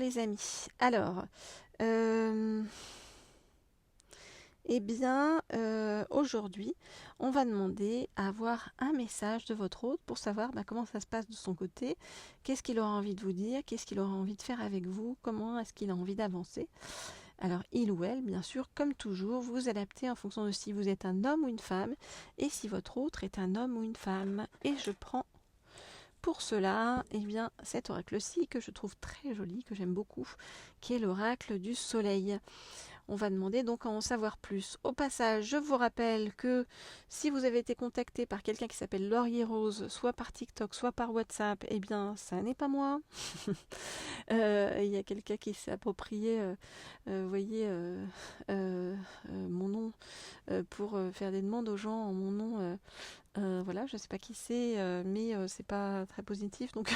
les amis. Alors, aujourd'hui, on va demander à avoir un message de votre hôte pour savoir comment ça se passe de son côté, qu'est-ce qu'il aura envie de vous dire, qu'est-ce qu'il aura envie de faire avec vous, comment est-ce qu'il a envie d'avancer. Alors, il ou elle, bien sûr, comme toujours, vous adaptez en fonction de si vous êtes un homme ou une femme et si votre autre est un homme ou une femme. Et je prends pour cela, cet oracle-ci que je trouve très joli, que j'aime beaucoup, qui est l'oracle du soleil. On va demander donc à en savoir plus. Au passage, je vous rappelle que si vous avez été contacté par quelqu'un qui s'appelle Laurier Rose, soit par TikTok, soit par WhatsApp, ça n'est pas moi. Il y a quelqu'un qui s'est approprié, mon nom pour faire des demandes aux gens en mon nom. Voilà, je ne sais pas qui c'est, mais c'est pas très positif, donc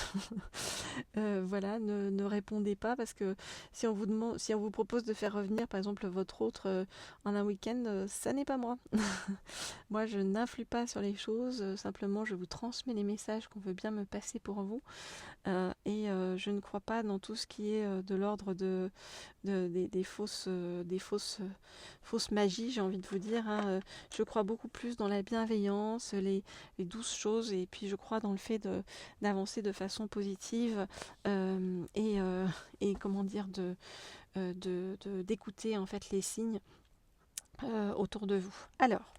voilà, ne répondez pas parce que si on vous propose de faire revenir par exemple votre autre en un week-end, ça n'est pas moi. Moi, je n'influe pas sur les choses, simplement je vous transmets les messages qu'on veut bien me passer pour vous. Je ne crois pas dans tout ce qui est de l'ordre des fausses magies, j'ai envie de vous dire. Je crois beaucoup plus dans la bienveillance, les douces choses, et puis je crois dans le fait d'avancer de façon positive d'écouter en fait les signes autour de vous. Alors,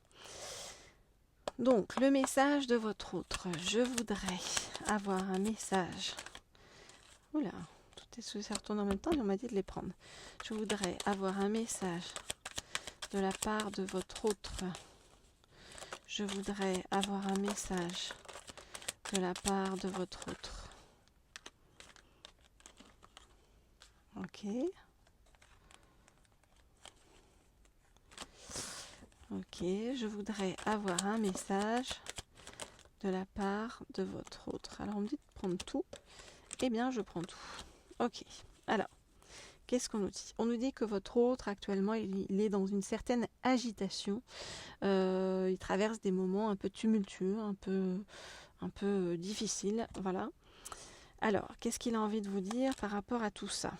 donc le message de votre autre. Je voudrais avoir un message. Oula, ça retourne en même temps et on m'a dit de les prendre. Je voudrais avoir un message de la part de votre autre. Je voudrais avoir un message de la part de votre autre. Ok. Ok, je voudrais avoir un message de la part de votre autre. Alors on me dit de prendre tout. Eh bien, je prends tout. Ok. Alors, qu'est-ce qu'on nous dit? On nous dit que votre autre, actuellement, il est dans une certaine agitation. Il traverse des moments un peu tumultueux, un peu difficiles. Voilà. Alors, qu'est-ce qu'il a envie de vous dire par rapport à tout ça?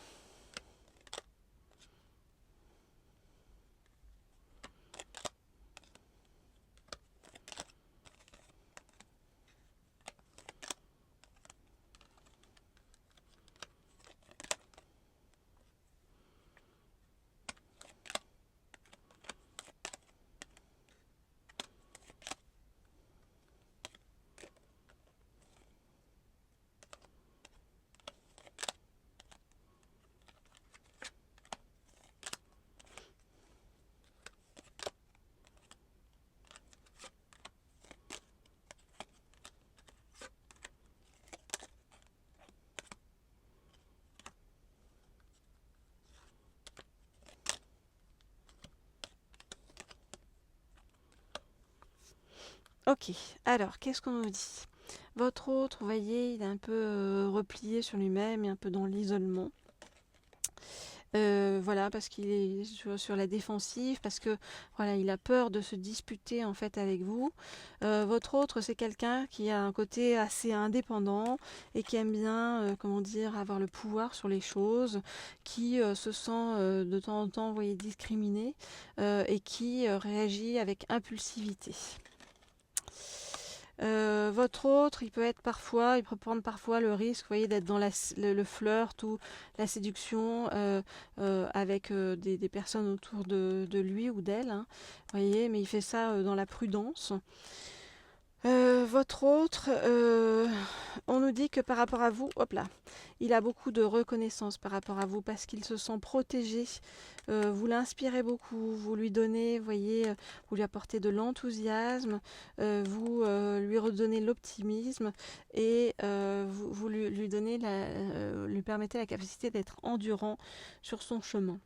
Ok, alors qu'est-ce qu'on nous dit? Votre autre, vous voyez, il est un peu replié sur lui-même et un peu dans l'isolement. Voilà, parce qu'il est sur la défensive, parce que voilà, il a peur de se disputer en fait avec vous. Votre autre, c'est quelqu'un qui a un côté assez indépendant et qui aime bien, avoir le pouvoir sur les choses, qui se sent de temps en temps, vous voyez, discriminé et qui réagit avec impulsivité. Votre autre, il peut prendre parfois le risque, vous voyez, d'être dans le flirt ou la séduction avec des personnes autour de lui ou d'elle, hein, voyez, mais il fait ça dans la prudence. Votre autre, on nous dit que par rapport à vous, hop là, il a beaucoup de reconnaissance par rapport à vous parce qu'il se sent protégé. Vous l'inspirez beaucoup, vous lui donnez, voyez, vous lui apportez de l'enthousiasme, vous lui redonnez l'optimisme et vous lui donnez lui permettez la capacité d'être endurant sur son chemin.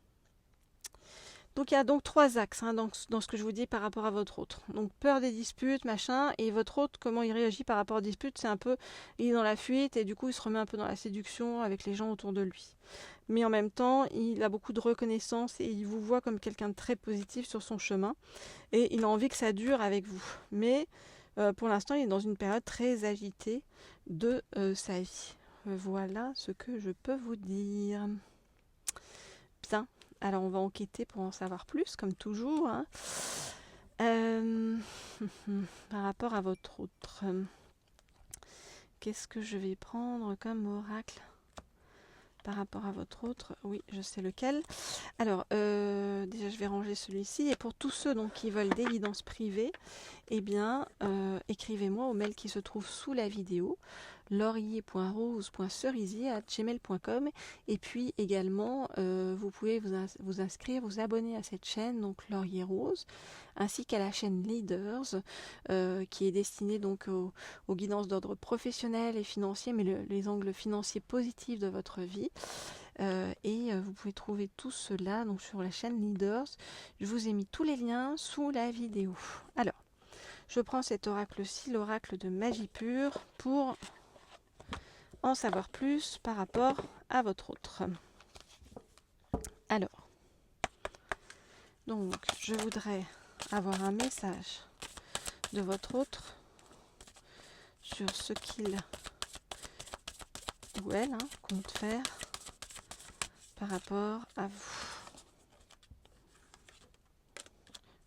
Donc il y a donc trois axes dans ce que je vous dis par rapport à votre autre. Donc peur des disputes, machin, et votre autre, comment il réagit par rapport aux disputes, c'est un peu, il est dans la fuite et du coup il se remet un peu dans la séduction avec les gens autour de lui. Mais en même temps, il a beaucoup de reconnaissance et il vous voit comme quelqu'un de très positif sur son chemin et il a envie que ça dure avec vous. Mais pour l'instant, il est dans une période très agitée de sa vie. Voilà ce que je peux vous dire. Bien, alors on va enquêter pour en savoir plus, comme toujours, hein. Par rapport à votre autre, qu'est-ce que je vais prendre comme oracle par rapport à votre autre? Oui, je sais lequel. Alors, déjà je vais ranger celui-ci. Et pour tous ceux donc, qui veulent des guidances privées, eh bien, écrivez-moi au mail qui se trouve sous la vidéo, laurier.rose.cerisier@gmail.com. Et puis également, vous pouvez vous inscrire, vous abonner à cette chaîne, donc Laurier Rose, ainsi qu'à la chaîne Leaders, qui est destinée donc aux guidances d'ordre professionnel et financier, mais les angles financiers positifs de votre vie. Vous pouvez trouver tout cela donc sur la chaîne Leaders. Je vous ai mis tous les liens sous la vidéo. Alors, je prends cet oracle-ci, l'oracle de magie pure, pour en savoir plus par rapport à votre autre. Alors, donc, je voudrais avoir un message de votre autre sur ce qu'il ou elle compte faire par rapport à vous.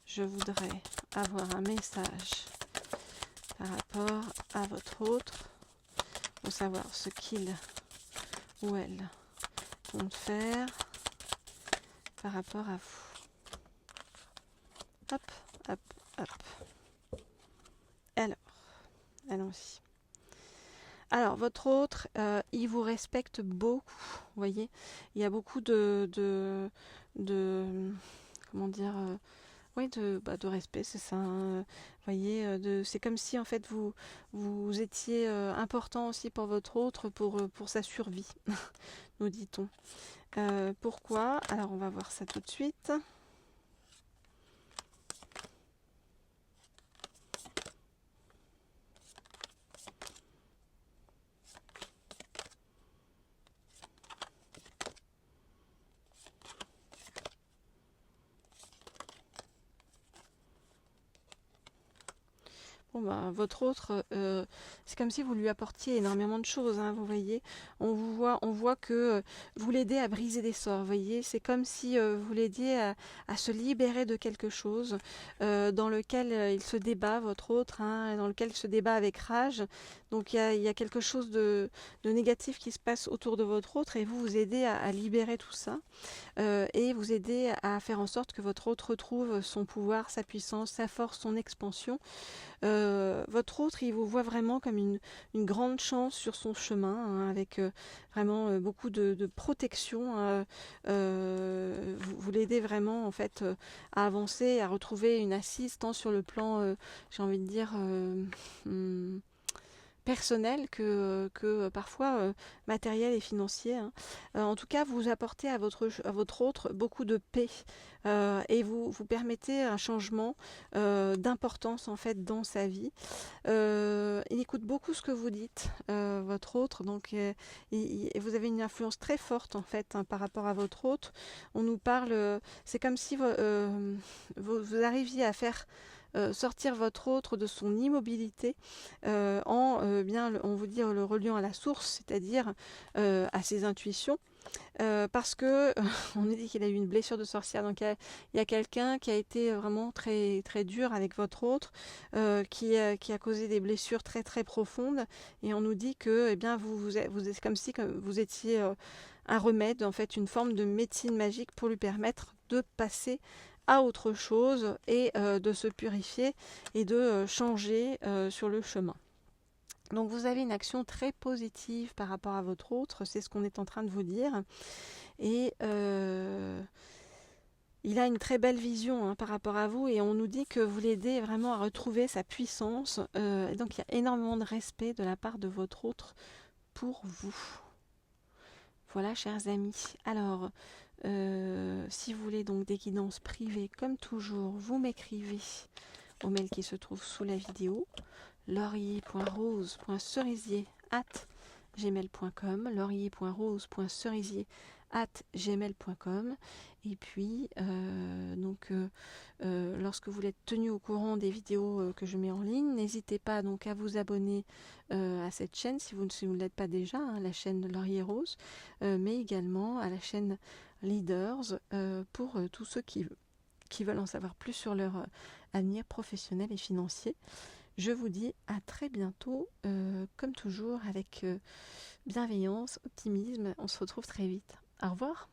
Je voudrais avoir un message par rapport à votre autre pour savoir ce qu'il ou elle compte faire par rapport à vous. Hop, hop, hop. Alors, allons-y. Alors, votre autre, il vous respecte beaucoup, vous voyez. Il y a beaucoup comment dire, oui, de respect, c'est ça. Vous voyez, c'est comme si en fait vous étiez important aussi pour votre autre, pour sa survie, nous dit-on. Pourquoi? Alors, on va voir ça tout de suite. Bon bah, votre autre, c'est comme si vous lui apportiez énormément de choses, vous voyez. On voit que vous l'aidez à briser des sorts, vous voyez. C'est comme si vous l'aidiez à se libérer de quelque chose dans lequel il se débat, votre autre, dans lequel il se débat avec rage. Donc il y a quelque chose de négatif qui se passe autour de votre autre et vous aidez à libérer tout ça. Et vous aidez à faire en sorte que votre autre retrouve son pouvoir, sa puissance, sa force, son expansion. Votre autre, il vous voit vraiment comme une grande chance sur son chemin, avec vraiment beaucoup de protection. Vous l'aidez vraiment en fait à avancer, à retrouver une assise tant sur le plan, j'ai envie de dire, personnel que parfois matériel et financier. En tout cas, vous apportez à votre autre beaucoup de paix et vous permettez un changement d'importance en fait dans sa vie. Il écoute beaucoup ce que vous dites, votre autre, donc vous avez une influence très forte en fait par rapport à votre autre. On nous parle, c'est comme si vous arriviez à faire sortir votre autre de son immobilité on vous dit le reliant à la source, c'est-à-dire à ses intuitions. Parce que on nous dit qu'il a eu une blessure de sorcière, donc il y a quelqu'un qui a été vraiment très très dur avec votre autre, qui a causé des blessures très très profondes, et on nous dit que vous êtes comme si vous étiez un remède, en fait une forme de médecine magique pour lui permettre de passer à autre chose et de se purifier et de changer sur le chemin. Donc vous avez une action très positive par rapport à votre autre, c'est ce qu'on est en train de vous dire. Et il a une très belle vision par rapport à vous, et on nous dit que vous l'aidez vraiment à retrouver sa puissance. Donc il y a énormément de respect de la part de votre autre pour vous. Voilà, chers amis. Alors, si vous voulez donc des guidances privées, comme toujours, vous m'écrivez au mail qui se trouve sous la vidéo, laurier.rose.cerisier@gmail.com, laurier.rose.cerisier@ gmail.com. Et puis, lorsque vous êtes tenu au courant des vidéos que je mets en ligne, n'hésitez pas donc à vous abonner à cette chaîne si vous ne l'êtes pas déjà, hein, la chaîne Laurier Rose, mais également à la chaîne Leaders pour tous ceux qui veulent en savoir plus sur leur avenir professionnel et financier. Je vous dis à très bientôt, comme toujours, avec bienveillance, optimisme. On se retrouve très vite. Au revoir.